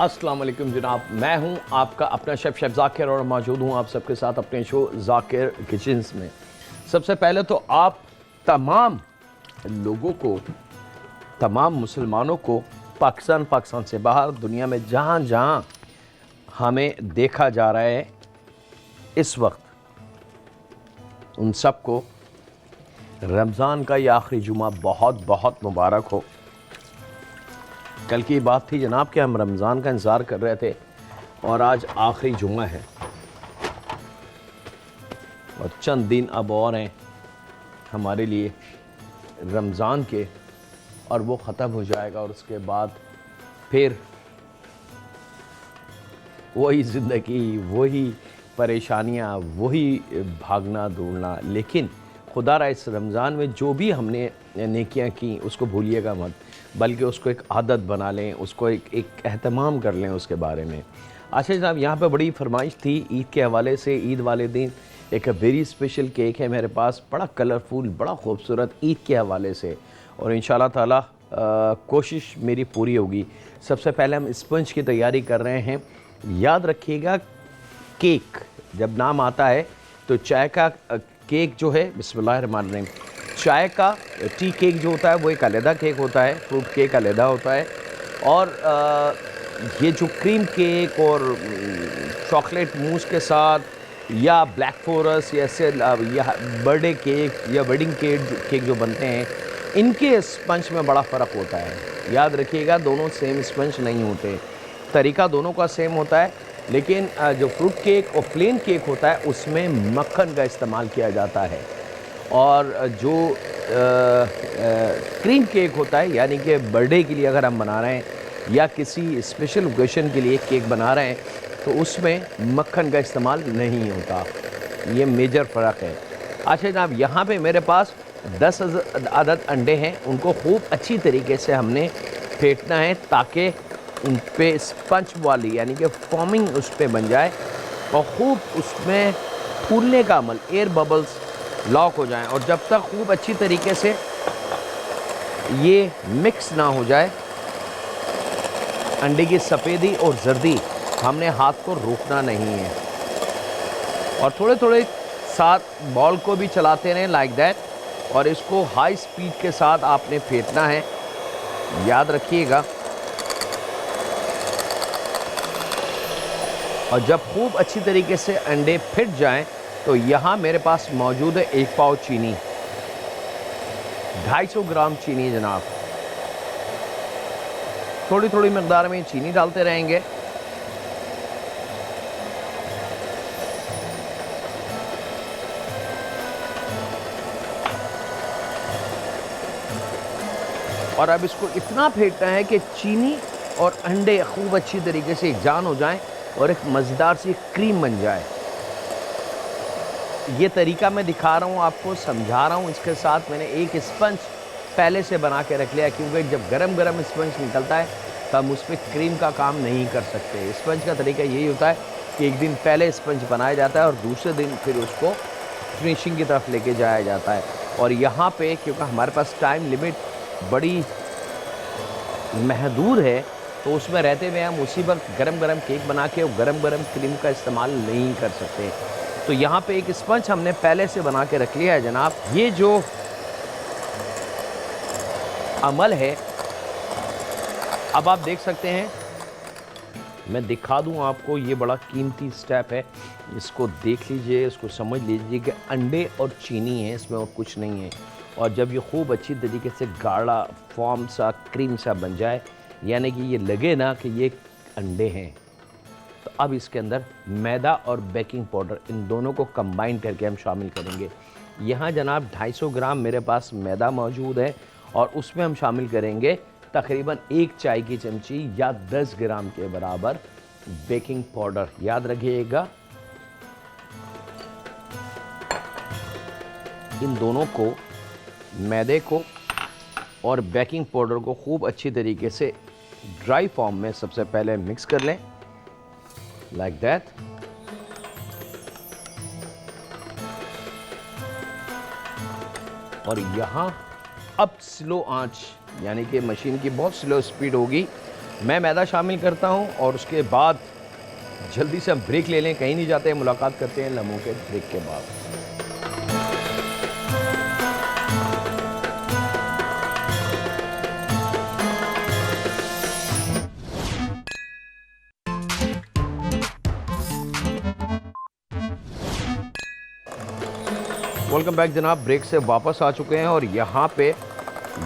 अस्सलाम वालेकुम जनाब, मैं हूं आपका अपना शेफ़ ज़ाकिर और मौजूद हूं आप सबके साथ अपने शो ज़ाकिर किचन्स में। सबसे पहले तो आप तमाम लोगों को, तमाम मुसलमानों को पाकिस्तान से बाहर दुनिया में जहां जहां हमें देखा जा रहा है इस वक्त, उन सबको रमज़ान का ये आखिरी जुमा बहुत बहुत मुबारक हो। कल की बात थी जनाब कि हम रमज़ान का इंतज़ार कर रहे थे और आज आखिरी जुमा है और चंद दिन अब और हैं हमारे लिए रमज़ान के, और वो ख़त्म हो जाएगा और उसके बाद फिर वही ज़िंदगी, वही परेशानियाँ, वही भागना दौड़ना। लेकिन खुदा इस रमज़ान में जो भी हमने नेकियां की उसको भूलिएगा मत, बल्कि उसको एक आदत बना लें, उसको एक एहतमाम कर लें उसके बारे में। अच्छा जनाब, यहाँ पे बड़ी फरमाइश थी ईद के हवाले से। ईद वाले दिन एक वेरी स्पेशल केक है मेरे पास, बड़ा कलरफुल, बड़ा खूबसूरत, ईद के हवाले से, और इंशाल्लाह ताला कोशिश मेरी पूरी होगी। सबसे पहले हम स्पंज की तैयारी कर रहे हैं। याद रखिएगा, केक जब नाम आता है तो चाय का केक जो है, बिस्मिल्लाहिर्रहमानिर्रहीम, चाय का टी केक जो होता है वो एक अलहदा केक होता है, फ्रूट केक अलहदा होता है, और ये जो क्रीम केक और चॉकलेट मूस के साथ या ब्लैक फॉरेस्ट या ऐसे या बर्थडे केक या वेडिंग केक जो बनते हैं, इनके स्पंज में बड़ा फ़र्क होता है। याद रखिएगा, दोनों सेम स्पंज नहीं होते, तरीका दोनों का सेम होता है, लेकिन जो फ्रूट केक और प्लेन केक होता है उसमें मक्खन का इस्तेमाल किया जाता है, और जो क्रीम केक होता है, यानी कि बर्थडे के लिए अगर हम बना रहे हैं या किसी स्पेशल ओकेशन के लिए केक बना रहे हैं, तो उसमें मक्खन का इस्तेमाल नहीं होता। ये मेजर फ़र्क है। अच्छा जनाब, यहाँ पे मेरे पास 10 अदद अंडे हैं, उनको खूब अच्छी तरीके से हमने फेंटना है ताकि उन पे स्पंज वाली यानी कि फॉर्मिंग उस पर बन जाए और ख़ूब उसमें फूलने का अमल, एयर बबल्स लॉक हो जाएं। और जब तक खूब अच्छी तरीके से ये मिक्स ना हो जाए, अंडे की सफ़ेदी और जर्दी, हमने हाथ को रोकना नहीं है, और थोड़े थोड़े साथ बॉल को भी चलाते रहें लाइक दैट, और इसको हाई स्पीड के साथ आपने फेंटना है। याद रखिएगा, और जब खूब अच्छी तरीके से अंडे फिट जाएं तो यहाँ मेरे पास मौजूद है 1 पाव चीनी, 250 ग्राम चीनी जनाब। थोड़ी थोड़ी मकदार में चीनी डालते रहेंगे। और अब इसको इतना फेंटना है कि चीनी और अंडे खूब अच्छी तरीके से एकजान हो जाएं और एक मज़ेदार सी क्रीम बन जाए। ये तरीका मैं दिखा रहा हूँ आपको, समझा रहा हूँ। इसके साथ मैंने एक स्पंज पहले से बना के रख लिया, क्योंकि जब गरम गरम स्पंज निकलता है तब उस पर क्रीम का काम नहीं कर सकते। स्पंज का तरीका यही होता है कि एक दिन पहले स्पंज बनाया जाता है और दूसरे दिन फिर उसको फिनिशिंग की तरफ लेके जाया जाता है। और यहाँ पे क्योंकि हमारे पास टाइम लिमिट बड़ी महदूद है, तो उसमें रहते हुए हम उसी वक्त गरम गरम केक बना के और गरम गरम क्रीम का इस्तेमाल नहीं कर सकते। तो यहाँ पे एक स्पंज हमने पहले से बना के रख लिया है जनाब। ये जो अमल है, अब आप देख सकते हैं, मैं दिखा दूँ आपको, ये बड़ा कीमती स्टेप है, इसको देख लीजिए, इसको समझ लीजिए कि अंडे और चीनी है, इसमें और कुछ नहीं है। और जब ये खूब अच्छी तरीके से गाढ़ा फॉर्म सा, क्रीम सा बन जाए, यानी कि ये लगे ना कि ये अंडे हैं, तो अब इसके अंदर मैदा और बेकिंग पाउडर, इन दोनों को कंबाइन करके हम शामिल करेंगे। यहाँ जनाब 250 ग्राम मेरे पास मैदा मौजूद है, और उसमें हम शामिल करेंगे तकरीबन 1 चाय की चमची या 10 ग्राम के बराबर बेकिंग पाउडर। याद रखिएगा, इन दोनों को, मैदे को और बेकिंग पाउडर को खूब अच्छी तरीके से ड्राई फॉर्म में सबसे पहले मिक्स कर लें लाइक दैट। और यहाँ अब स्लो आंच, यानी कि मशीन की बहुत स्लो स्पीड होगी, मैं मैदा शामिल करता हूँ और उसके बाद जल्दी से हम ब्रेक ले लें, कहीं नहीं जाते हैं, मुलाकात करते हैं लम्हों के ब्रेक के बाद। वेलकम बैक जनाब, ब्रेक से वापस आ चुके हैं और यहाँ पे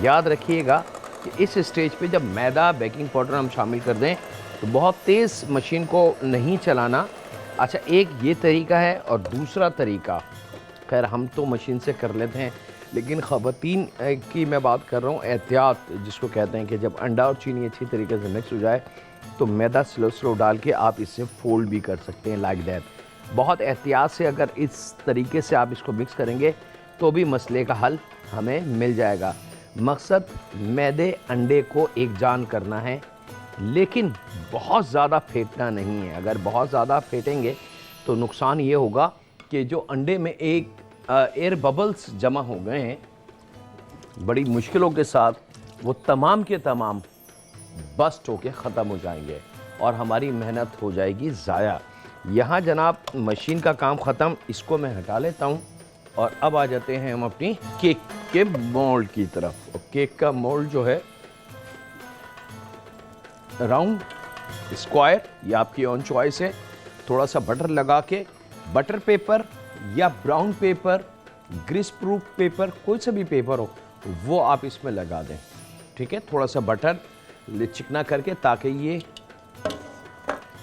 याद रखिएगा कि इस स्टेज पे जब मैदा बेकिंग पाउडर हम शामिल कर दें तो बहुत तेज़ मशीन को नहीं चलाना। अच्छा, एक ये तरीका है और दूसरा तरीका, खैर हम तो मशीन से कर लेते हैं, लेकिन ख़वातीन की मैं बात कर रहा हूँ, एहतियात जिसको कहते हैं कि जब अंडा और चीनी अच्छी तरीके से मिक्स हो जाए तो मैदा स्लो स्लो डाल के आप इससे फोल्ड भी कर सकते हैं लाइक दैट। बहुत एहतियात से अगर इस तरीके से आप इसको मिक्स करेंगे तो भी मसले का हल हमें मिल जाएगा। मकसद मैदे अंडे को एक जान करना है, लेकिन बहुत ज़्यादा फेंटना नहीं है। अगर बहुत ज़्यादा फेंटेंगे तो नुकसान ये होगा कि जो अंडे में एक एयर बबल्स जमा हो गए हैं बड़ी मुश्किलों के साथ, वो तमाम के तमाम बस्ट होके ख़त्म हो जाएंगे और हमारी मेहनत हो जाएगी ज़ाया। यहाँ जनाब मशीन का काम ख़त्म, इसको मैं हटा लेता हूँ और अब आ जाते हैं हम अपनी केक के मोल्ड की तरफ। और केक का मोल्ड जो है राउंड, स्क्वायर, ये आपकी ऑन चॉइस है। थोड़ा सा बटर लगा के, बटर पेपर या brown paper, greaseproof paper, कोई सा भी पेपर हो वो आप इसमें लगा दें, ठीक है। थोड़ा सा बटर चिकना करके ताकि ये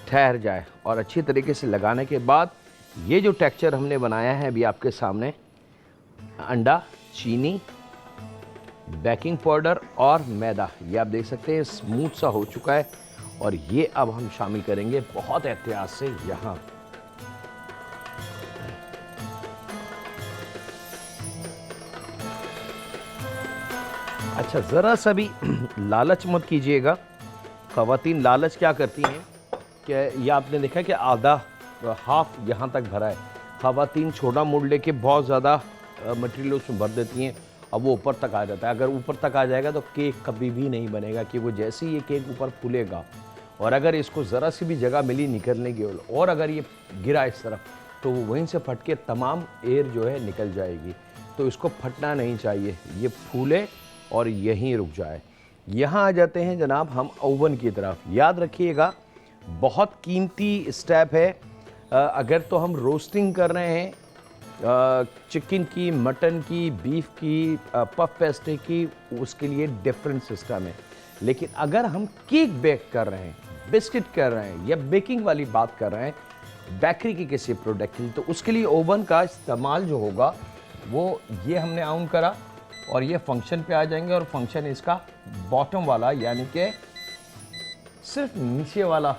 ठहर जाए और अच्छी तरीके से लगाने के बाद ये जो टेक्सचर हमने बनाया है अभी आपके सामने, अंडा, चीनी, बेकिंग पाउडर और मैदा, ये आप देख सकते हैं स्मूथ सा हो चुका है। और ये अब हम शामिल करेंगे बहुत एहतियात से यहाँ। अच्छा, ज़रा सा भी लालच मत कीजिएगा। ख़वातीन लालच क्या करती हैं कि ये आपने देखा कि आधा हाफ यहाँ तक भरा है, ख़वातीन छोटा मोल्ड लेके बहुत ज़्यादा मटेरियल उसमें भर देती हैं, अब वो ऊपर तक आ जाता है। अगर ऊपर तक आ जाएगा तो केक कभी भी नहीं बनेगा, कि वो जैसे ही ये केक ऊपर फूलेगा और अगर इसको ज़रा सी भी जगह मिली निकलने की और अगर ये गिरा इस तरफ तो वो वहीं से फट के तमाम एयर जो है निकल जाएगी। तो इसको फटना नहीं चाहिए, ये फूले और यहीं रुक जाए। यहाँ आ जाते हैं जनाब हम ओवन की तरफ। याद रखिएगा बहुत कीमती स्टेप है। अगर तो हम रोस्टिंग कर रहे हैं चिकन की, मटन की, बीफ की, पफ पेस्ट्री की, उसके लिए डिफरेंट सिस्टम है। लेकिन अगर हम केक बेक कर रहे हैं, बिस्किट कर रहे हैं या बेकिंग वाली बात कर रहे हैं, बेकरी की किसी प्रोडक्ट की, तो उसके लिए ओवन का इस्तेमाल जो होगा वो ये हमने ऑन करा और ये फंक्शन पे आ जाएंगे। और फंक्शन इसका बॉटम वाला, यानी कि सिर्फ नीचे वाला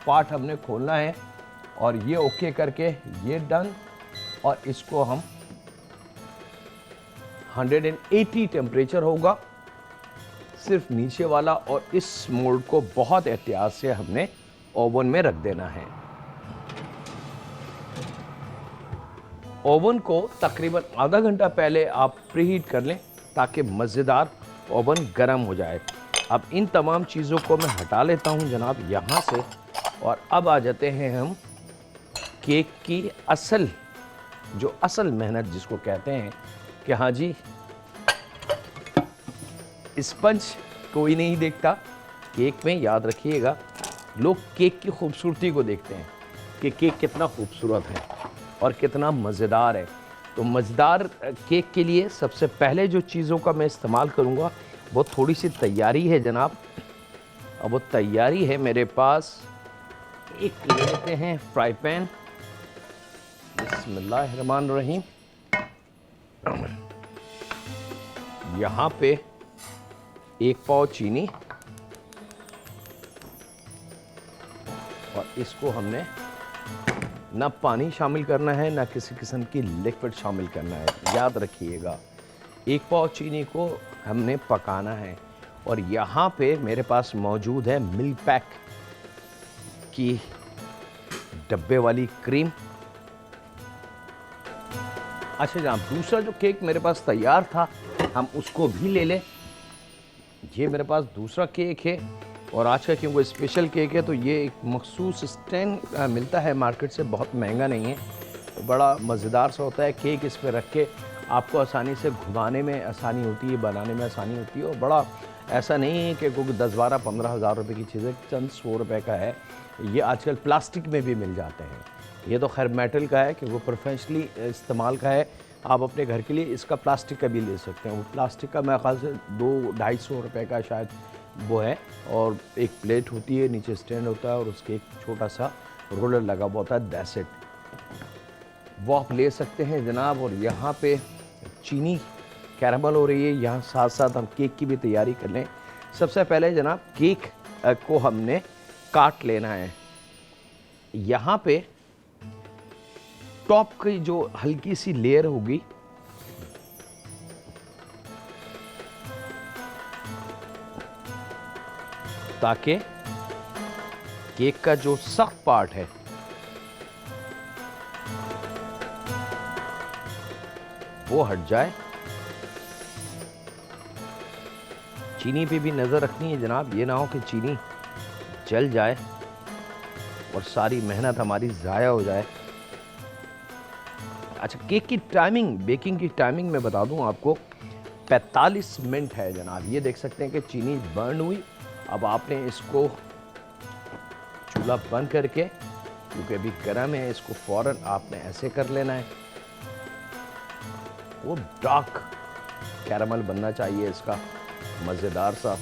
पार्ट हमने खोलना है और ये ओके करके ये डन। और इसको हम 180 टेम्परेचर होगा सिर्फ नीचे वाला, और इस मोल्ड को बहुत एहतियात से हमने ओवन में रख देना है। ओवन को तकरीबन आधा घंटा पहले आप प्रीहीट कर लें ताकि मज़ेदार ओवन गर्म हो जाए। अब इन तमाम चीज़ों को मैं हटा लेता हूं जनाब यहाँ से, और अब आ जाते हैं हम केक की असल मेहनत जिसको कहते हैं कि हाँ जी, स्पंज कोई नहीं देखता केक में। याद रखिएगा, लोग केक की खूबसूरती को देखते हैं कि केक कितना खूबसूरत है और कितना मज़ेदार है। तो मज़ेदार केक के लिए सबसे पहले जो चीज़ों का मैं इस्तेमाल करूँगा वो थोड़ी सी तैयारी है जनाब। अब वो तैयारी है मेरे पास, एक ले लेते हैं फ्राई पैन, बिस्मिल्लाहिर्रहमानिर्रहीम। यहाँ पे 1 पाव चीनी, और इसको हमने ना पानी शामिल करना है ना किसी किस्म की लिक्विड शामिल करना है। याद रखिएगा 1 पाव चीनी को हमने पकाना है। और यहाँ पे मेरे पास मौजूद है मिल्क पैक की डब्बे वाली क्रीम। अच्छा जनाब, दूसरा जो केक मेरे पास तैयार था हम उसको भी ले लें। ये मेरे पास दूसरा केक है और आज का क्योंकि स्पेशल केक है तो ये एक मखसूस स्टैंड मिलता है मार्केट से, बहुत महंगा नहीं है, बड़ा मज़ेदार सा होता है। केक इस पर रख के आपको आसानी से घुमाने में आसानी होती है, बनाने में आसानी होती है, और बड़ा ऐसा नहीं है कि कोई 10-12-15 हज़ार रुपये की चीज़ें, चंद 100 रुपये का है। ये आजकल प्लास्टिक में भी मिल जाते हैं। ये तो खैर मेटल का है कि वो प्रोफेशनली इस्तेमाल का है, आप अपने घर के लिए इसका प्लास्टिक का भी ले सकते हैं। वो प्लास्टिक का मेरे ख्याल से 200-250 रुपये का शायद वो है, और एक प्लेट होती है, नीचे स्टैंड होता है और उसके एक छोटा सा रोलर लगा हुआ होता है, दैट्स इट। वो आप ले सकते हैं जनाब। और यहाँ पे चीनी कैरामल हो रही है, यहाँ साथ साथ हम केक की भी तैयारी कर लें। सबसे पहले जनाब केक को हमने काट लेना है। यहाँ पे टॉप की जो हल्की सी लेयर होगी ताकि केक का जो सख्त पार्ट है वो हट जाए। चीनी पे भी नज़र रखनी है जनाब, ये ना हो कि चीनी जल जाए और सारी मेहनत हमारी ज़ाया हो जाए। अच्छा, केक की टाइमिंग, बेकिंग की टाइमिंग मैं बता दूं आपको, 45 मिनट है जनाब। ये देख सकते हैं कि चीनी बर्न हुई। अब आपने इसको चूल्हा बंद करके, क्योंकि अभी गर्म है, इसको फ़ौरन आपने ऐसे कर लेना है। वो डार्क कैरामल बनना चाहिए इसका, मज़ेदार सा।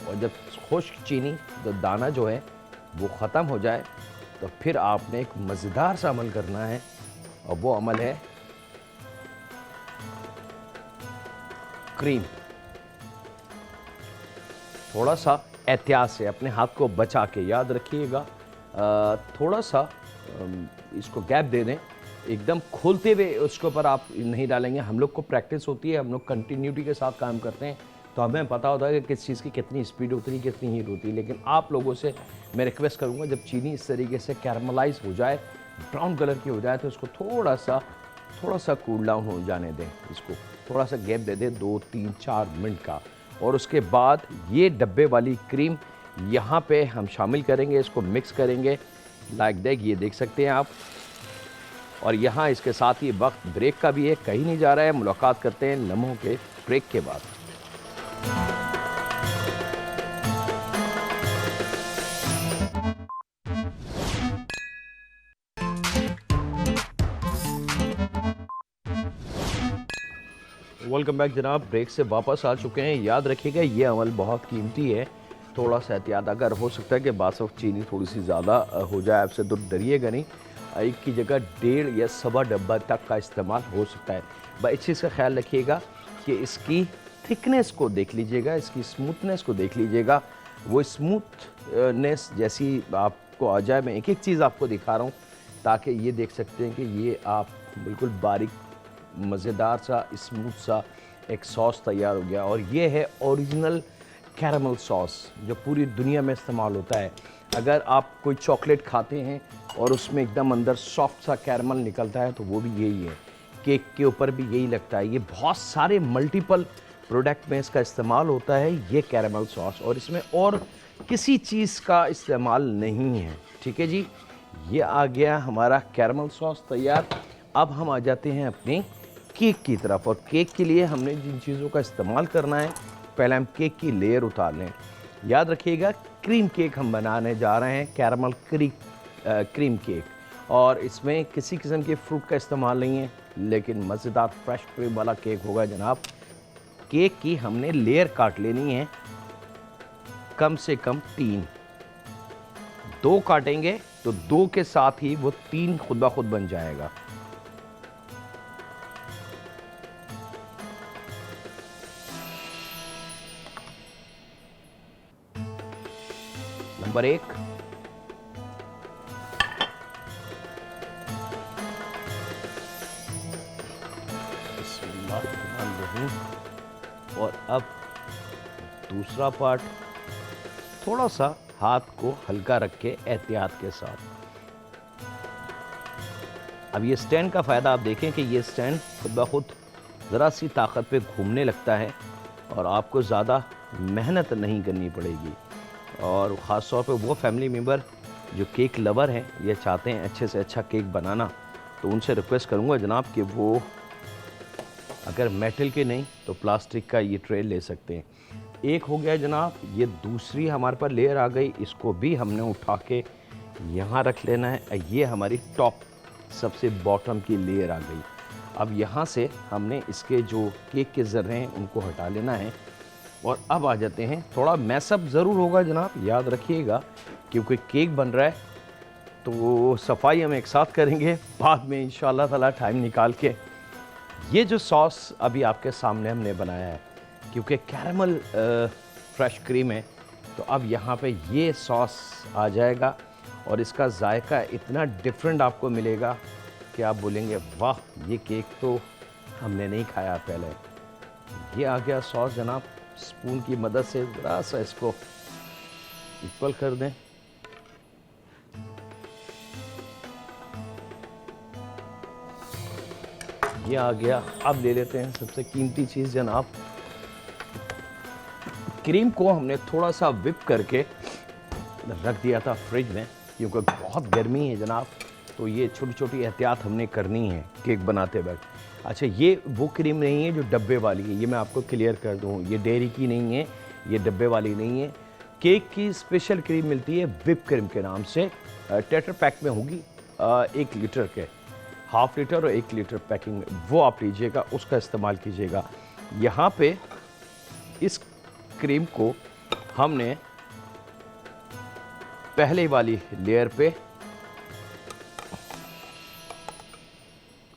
और जब खुश्क चीनी तो दाना जो है वो ख़त्म हो जाए तो फिर आपने एक मज़ेदार सा अमल करना है, और वो अमल है क्रीम। थोड़ा सा एहतियात से अपने हाथ को बचा के, याद रखिएगा, थोड़ा सा इसको गैप दे दें, एकदम खोलते हुए उसके ऊपर आप नहीं डालेंगे। हम लोग को प्रैक्टिस होती है, हम लोग कंटिन्यूटी के साथ काम करते हैं, तो हमें पता होता है कि किस चीज़ की कितनी स्पीड होती है, कितनी हीट होती है। लेकिन आप लोगों से मैं रिक्वेस्ट करूंगा, जब चीनी इस तरीके से कैरमलाइज हो जाए, ब्राउन कलर की हो जाए, तो इसको थोड़ा सा कूल डाउन हो जाने दें। इसको थोड़ा सा गैप दे दें, 2, 3, 4 मिनट का। और उसके बाद ये डब्बे वाली क्रीम यहाँ पे हम शामिल करेंगे, इसको मिक्स करेंगे लाइक दैट, ये देख सकते हैं आप। और यहाँ इसके साथ ही वक्त ब्रेक का भी है, कहीं नहीं जा रहा है। मुलाकात करते हैं लम्हों के ब्रेक के बाद। वेलकम बैक जनाब, ब्रेक से वापस आ चुके हैं। याद रखिएगा ये अमल बहुत कीमती है, थोड़ा सा एहतियात, अगर हो सकता है कि बास वक्त चीनी थोड़ी सी ज़्यादा हो जाए, आपसे तो डरिएगा नहीं। एक की जगह 1.5 या 1.25 डब्बा तक का इस्तेमाल हो सकता है। बस इस चीज़ का ख्याल रखिएगा कि इसकी थिकनेस को देख लीजिएगा, इसकी स्मूथनेस को देख लीजिएगा। वो स्मूथनेस जैसी आपको आ जाए, मैं एक एक चीज़ आपको दिखा रहा हूँ ताकि ये देख सकते हैं कि ये आप बिल्कुल बारीक मज़ेदार सा स्मूथ सा एक सॉस तैयार हो गया। और ये है ओरिजिनल कैरामल सॉस जो पूरी दुनिया में इस्तेमाल होता है। अगर आप कोई चॉकलेट खाते हैं और उसमें एकदम अंदर सॉफ्ट सा कैरामल निकलता है तो वो भी यही है। केक के ऊपर भी यही लगता है। ये बहुत सारे मल्टीपल प्रोडक्ट में इसका इस्तेमाल होता है, ये कैरामल सॉस, और इसमें और किसी चीज़ का इस्तेमाल नहीं है। ठीक है जी, ये आ गया हमारा कैरामल सॉस तैयार। अब हम आ जाते हैं अपनी केक की तरफ। और केक के लिए हमने जिन चीज़ों का इस्तेमाल करना है, पहले हम केक की लेयर उतार लें। याद रखिएगा क्रीम केक हम बनाने जा रहे हैं, कैरामल क्रीम केक, और इसमें किसी किस्म के फ्रूट का इस्तेमाल नहीं है, लेकिन मज़ेदार फ्रेश क्रीम वाला केक होगा जनाब। केक की हमने लेयर काट लेनी है, कम से कम 3। 2 काटेंगे तो 2 के साथ ही वो 3 खुद ब खुद बन जाएगा। नंबर 1, और अब दूसरा पार्ट, थोड़ा सा हाथ को हल्का रख के एहतियात के साथ। अब ये स्टैंड का फ़ायदा आप देखें कि ये स्टैंड खुद ब खुद ज़रा सी ताकत पे घूमने लगता है और आपको ज़्यादा मेहनत नहीं करनी पड़ेगी। और ख़ास तौर पे वो फैमिली मेम्बर जो केक लवर हैं, ये चाहते हैं अच्छे से अच्छा केक बनाना, तो उनसे रिक्वेस्ट करूँगा जनाब कि वो अगर मेटल के नहीं तो प्लास्टिक का ये ट्रे ले सकते हैं। एक हो गया जनाब, ये दूसरी हमारे पास लेयर आ गई, इसको भी हमने उठा के यहाँ रख लेना है। ये हमारी टॉप सबसे बॉटम की लेयर आ गई। अब यहाँ से हमने इसके जो केक के ज़र्रे हैं उनको हटा लेना है और अब आ जाते हैं, थोड़ा मैसअप ज़रूर होगा जनाब, याद रखिएगा, क्योंकि केक बन रहा है तो सफाई हम एक साथ करेंगे बाद में इंशाल्लाह ताला टाइम निकाल के। ये जो सॉस अभी आपके सामने हमने बनाया है, क्योंकि कैरमल फ्रेश क्रीम है, तो अब यहाँ पे ये सॉस आ जाएगा और इसका जायका इतना डिफरेंट आपको मिलेगा कि आप बोलेंगे वाह, ये केक तो हमने नहीं खाया पहले। ये आ गया सॉस जनाब, स्पून की मदद से ज़रा सा इसको इक्वल कर दें। ये आ गया। अब ले लेते हैं सबसे कीमती चीज़ जनाब, क्रीम को हमने थोड़ा सा विप करके रख दिया था फ्रिज में, क्योंकि बहुत गर्मी है जनाब, तो ये छोटी छोटी एहतियात हमने करनी है केक बनाते वक्त। अच्छा, ये वो क्रीम नहीं है जो डब्बे वाली है, ये मैं आपको क्लियर कर दूँ, ये डेयरी की नहीं है, ये डब्बे वाली नहीं है। केक की स्पेशल क्रीम मिलती है विप क्रीम के नाम से, टेट्रा पैक में होगी, 1 लीटर के, ½ लीटर और 1 लीटर पैकिंग में, वो आप लीजिएगा, उसका इस्तेमाल कीजिएगा। यहाँ पे इस क्रीम को हमने पहले वाली लेयर पे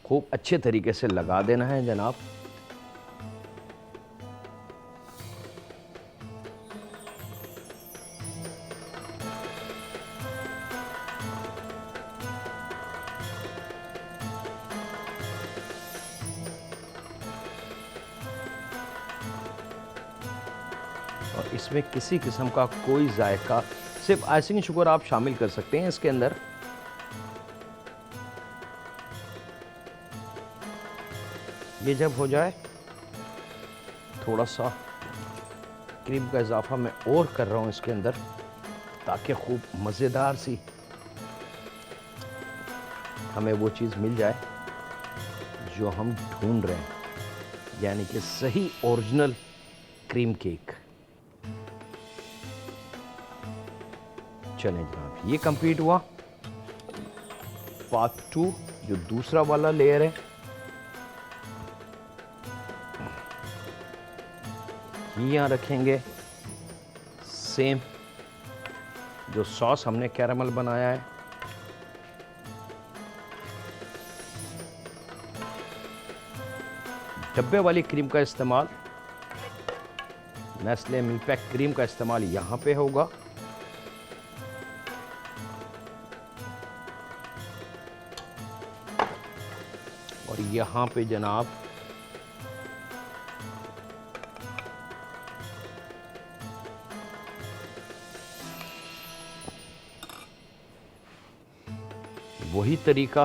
खूब अच्छे तरीके से लगा देना है जनाब। और इसमें किसी किस्म का कोई जायका, सिर्फ आइसिंग शुगर आप शामिल कर सकते हैं इसके अंदर। ये जब हो जाए, थोड़ा सा क्रीम का इजाफा मैं और कर रहा हूँ इसके अंदर, ताकि खूब मज़ेदार सी हमें वो चीज़ मिल जाए जो हम ढूंढ रहे हैं, यानी कि सही ओरिजिनल क्रीम केक। चलें जनाब, ये कंप्लीट हुआ। पार्ट 2 जो दूसरा वाला लेयर है, ये यहाँ रखेंगे। सेम जो सॉस हमने कैरामल बनाया है, डब्बे वाली क्रीम का इस्तेमाल, नेस्ले मिल्क पैक क्रीम का इस्तेमाल यहाँ पे होगा। और यहाँ पे जनाब वही तरीका,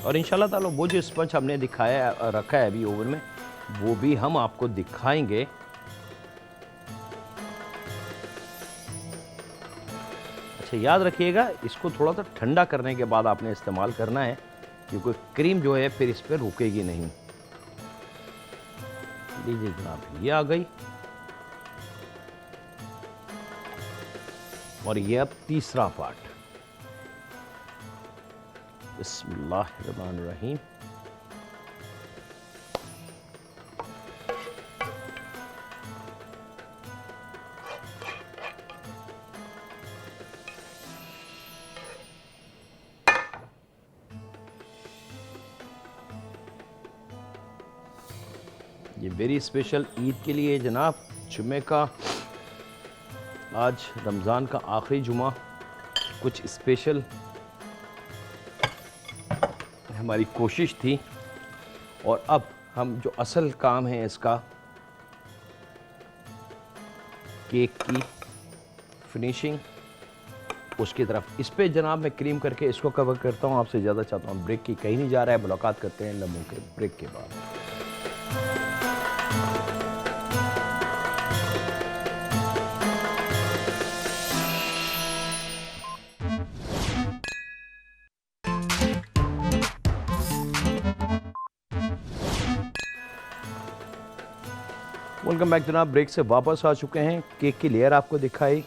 और इंशाल्लाह ताला वो जो स्पंज हमने दिखाया रखा है अभी ओवन में, वो भी हम आपको दिखाएंगे। अच्छा, याद रखिएगा, इसको थोड़ा सा ठंडा करने के बाद आपने इस्तेमाल करना है, क्योंकि क्रीम जो है फिर इस पर रुकेगी नहीं। लीजिए जनाब, ये आ गई। और ये अब तीसरा पार्ट। बिस्मिल्लाहिर्रहमानिर्रहीम। ये वेरी स्पेशल ईद के लिए जनाब, जुमे का, आज रमज़ान का आखिरी जुमा, कुछ स्पेशल हमारी कोशिश थी। और अब हम जो असल काम है इसका, केक की फिनिशिंग, उसकी तरफ, इस पे जनाब मैं क्रीम करके इसको कवर करता हूँ। आपसे ज़्यादा चाहता हूँ ब्रेक की, कहीं नहीं जा रहा है, मुलाकात करते हैं लम्हों के ब्रेक के बाद। वेलकम बैक जनाब। ब्रेक से वापस आ चुके हैं। केक की लेयर आपको दिखाई,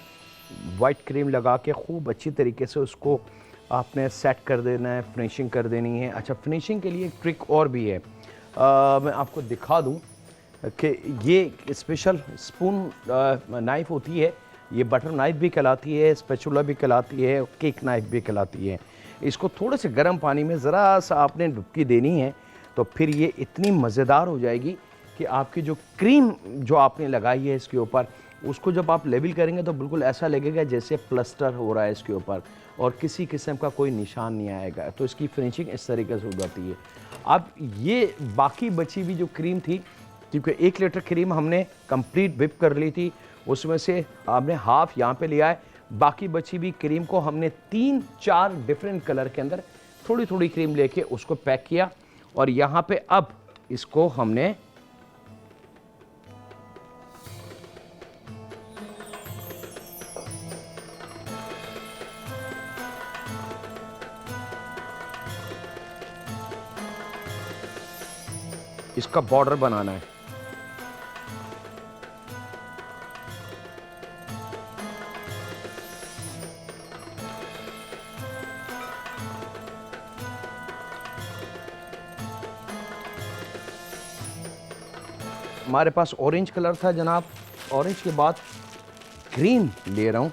वाइट क्रीम लगा के खूब अच्छी तरीके से उसको आपने सेट कर देना है, फिनिशिंग कर देनी है। अच्छा, फिनिशिंग के लिए एक ट्रिक और भी है, मैं आपको दिखा दूं कि ये स्पेशल स्पून नाइफ़ होती है, ये बटर नाइफ़ भी कहलाती है, स्पैचुला भी कहलाती है, केक नाइफ़ भी कहलाती है। इसको थोड़े से गर्म पानी में ज़रा सा आपने डुबकी देनी है, तो फिर ये इतनी मज़ेदार हो जाएगी कि आपकी जो क्रीम जो आपने लगाई है इसके ऊपर, उसको जब आप लेवल करेंगे तो बिल्कुल ऐसा लगेगा जैसे प्लास्टर हो रहा है इसके ऊपर, और किसी किस्म का कोई निशान नहीं आएगा। तो इसकी फिनिशिंग इस तरीके से हो जाती है। अब ये बाकी बची हुई जो क्रीम थी, क्योंकि 1 लीटर क्रीम हमने कंप्लीट विप कर ली थी, उसमें से आपने हाफ यहाँ पे लिया है। बाकी बची हुई क्रीम को हमने 3-4 डिफरेंट कलर के अंदर थोड़ी थोड़ी क्रीम लेके उसको पैक किया, और यहाँ पे अब इसको हमने इसका बॉर्डर बनाना है। हमारे पास ऑरेंज कलर था जनाब, ऑरेंज के बाद ग्रीन ले रहा हूं।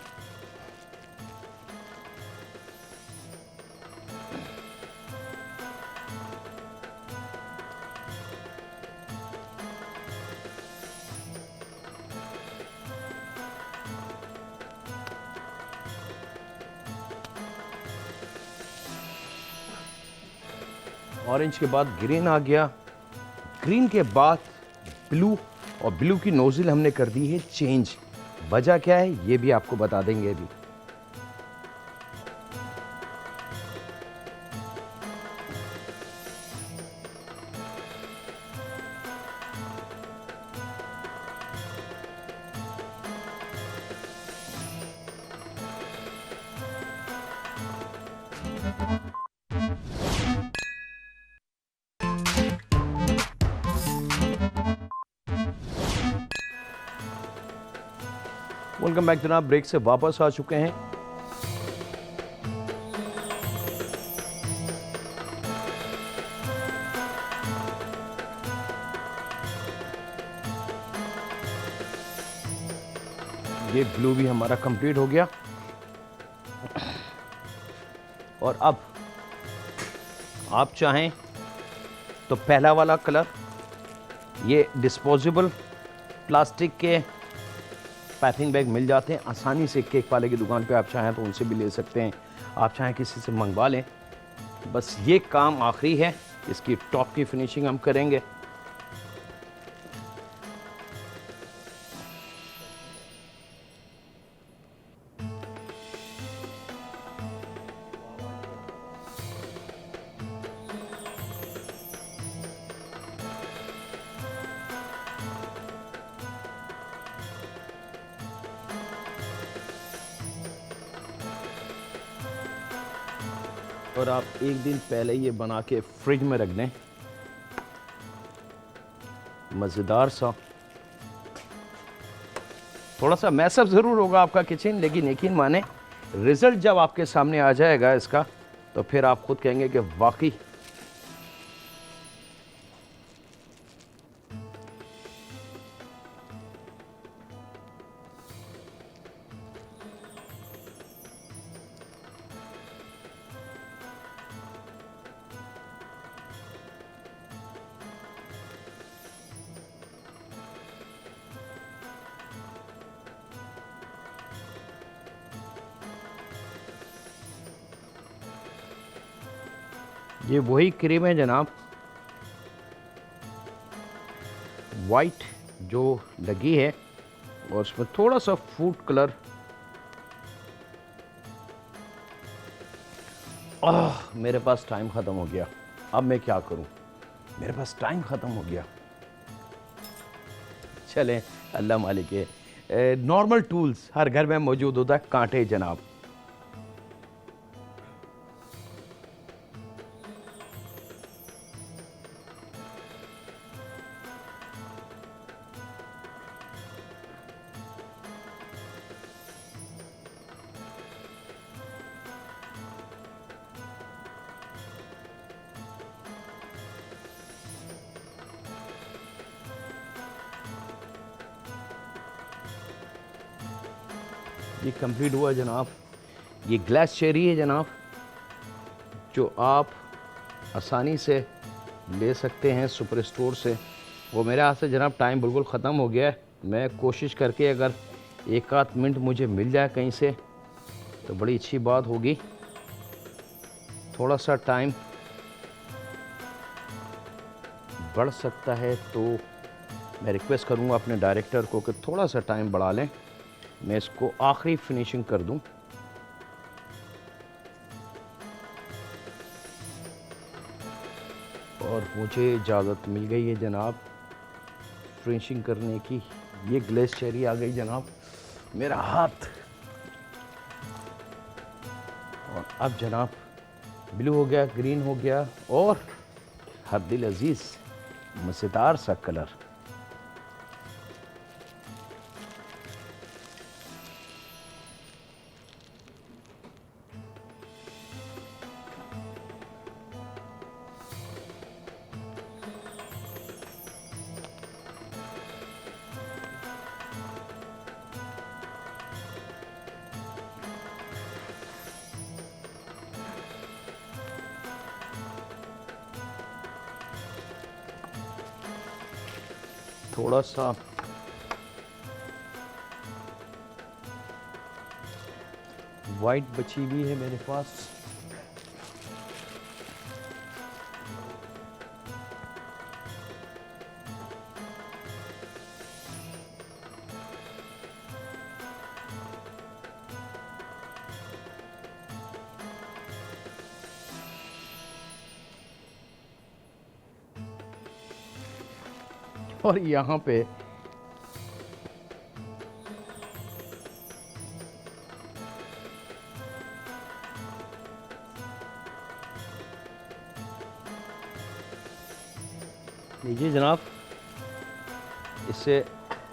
ऑरेंज के बाद ग्रीन आ गया, ग्रीन के बाद ब्लू, और ब्लू की नोजल हमने कर दी है चेंज। वजह क्या है ये भी आपको बता देंगे अभी। वेलकम बैक जनाब। ब्रेक से वापस आ चुके हैं। ये ब्लू भी हमारा कंप्लीट हो गया, और अब आप चाहें तो पहला वाला कलर, ये डिस्पोजेबल प्लास्टिक के पैकिंग बैग मिल जाते हैं आसानी से केक वाले की दुकान पे, आप चाहें तो उनसे भी ले सकते हैं, आप चाहें किसी से मंगवा लें। बस ये काम आखिरी है, इसकी टॉप की फिनिशिंग हम करेंगे। और आप एक दिन पहले ये बना के फ्रिज में रख दें, मज़ेदार सा। थोड़ा सा मैसअप ज़रूर होगा आपका किचन, लेकिन यकीन माने रिज़ल्ट जब आपके सामने आ जाएगा इसका, तो फिर आप खुद कहेंगे कि वाकई ये वही क्रीम है जनाब, वाइट जो लगी है, और उसमें थोड़ा सा फूड कलर। मेरे पास टाइम ख़त्म हो गया, अब मैं क्या करूं, मेरे पास टाइम ख़त्म हो गया। चलें, अल्लाह मालिक है। नॉर्मल टूल्स हर घर में मौजूद होता है, कांटे जनाब। ये कंप्लीट हुआ जनाब। ये ग्लास चेरी है जनाब, जो आप आसानी से ले सकते हैं सुपर स्टोर से। वो मेरे हाथ से जनाब टाइम बिल्कुल ख़त्म हो गया है। मैं कोशिश करके अगर एक आध मिनट मुझे मिल जाए कहीं से तो बड़ी अच्छी बात होगी। थोड़ा सा टाइम बढ़ सकता है तो मैं रिक्वेस्ट करूँगा अपने डायरेक्टर को कि थोड़ा सा टाइम बढ़ा लें, मैं इसको आखिरी फिनिशिंग कर दूं। और मुझे इजाज़त मिल गई है जनाब फिनिशिंग करने की। ये ग्लेस चेरी आ गई जनाब मेरा हाथ। और अब जनाब ब्लू हो गया, ग्रीन हो गया और हर दिल अजीज़ मज़ेदार सा कलर। थोड़ा सा वाइट बची हुई है मेरे पास। और यहाँ पे लीजिए जनाब, इससे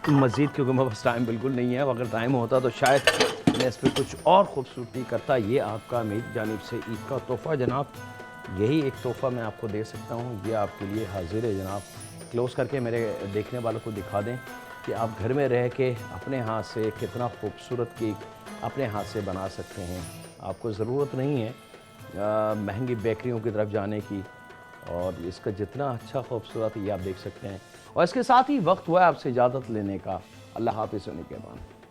मज़ीद, क्योंकि मेरे पास टाइम बिल्कुल नहीं है, अगर टाइम होता तो शायद मैं इस पर कुछ और ख़ूबसूरती करता। ये आपका मेरी जानिब से ईद का तोहफ़ा जनाब, यही एक तोहफ़ा मैं आपको दे सकता हूँ। ये आपके लिए हाजिर है जनाब। क्लोज़ करके मेरे देखने वालों को दिखा दें कि आप घर में रह के अपने हाथ से कितना खूबसूरत केक अपने हाथ से बना सकते हैं। आपको ज़रूरत नहीं है महंगी बेकरियों की तरफ जाने की, और इसका जितना अच्छा खूबसूरत ये आप देख सकते हैं। और इसके साथ ही वक्त हुआ है आपसे इजाज़त लेने का। अल्लाह हाफ़िज़ होने के बाद।